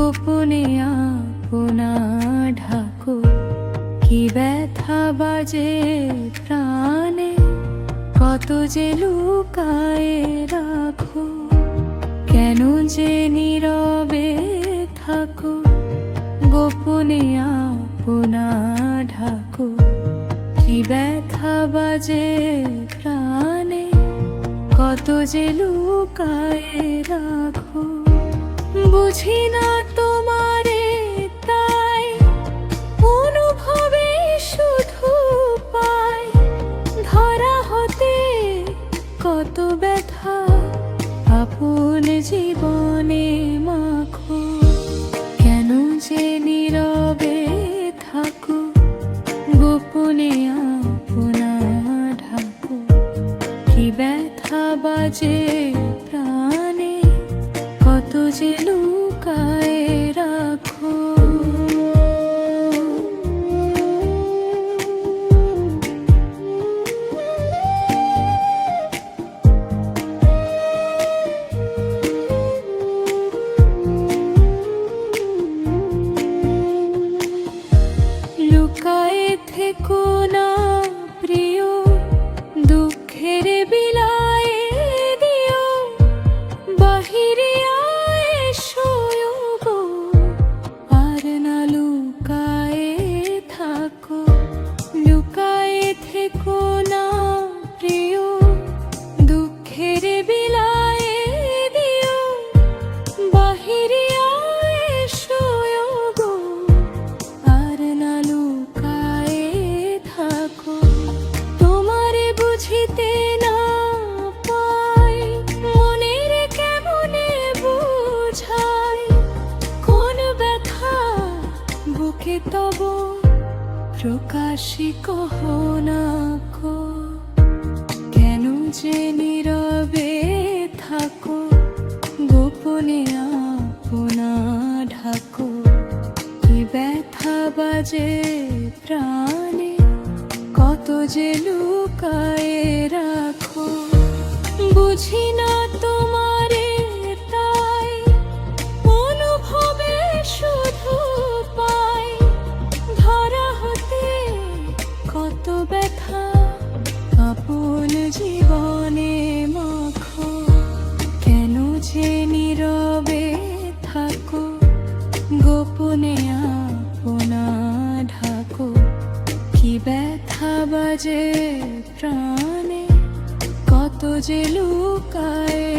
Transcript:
গোপনে আপনা ঢাকো, কি ব্যথা বাজে প্রাণে, কত যে লুকায়ে রাখো। কেন যে নীরবে থাকো, গোপনে আপনা ঢাকো, কি ব্যথা বাজে প্রাণে, কত যে লুকায়ে রাখো। বুঝি না তোমারে তাই, অনুভবে শুধু পাই, ধরা হতে কত ব্যথা, আপন জীবনে মাখো। কেন যে নীরবে থাকো, গোপনে আপনা ঢাকো, কি ব্যথা বাজে প্রাণে, কত যে লুকায়ে রাখো। লুকায়ে থেকো না প্রিয়, দুঃখের বিলায়ে দিও, বাহিরে এসো গো, আর না লুকায়ে থাকো। লুকায়ে থেকো না প্রিয়, দুঃখের বিলায়ে দিও, বাহিরে এসো গো, আর না লুকায়ে থাকো। তোমারে বুঝিতে না পাই, মনের কেমনে বুঝাই, কোন ব্যথা বুকে তব প্রকাশই কহো না কো। কেন যে নীরবে থাকো, গোপনে আপনা ঢাকো, কি ব্যথা বাজে প্রাণে, কত যে লুকায়ে রাখো। বুঝি না তোমারে তাই, অনুভবে শুধু পাই, ধরা হতে কত ব্যথা, আপন জীবনে মাখো। কেন যে নীরবে থাকো, গোপনে আপনা ঢাকো, কি ব্যথা বাজে প্রাণে, কত যে লুকায়ে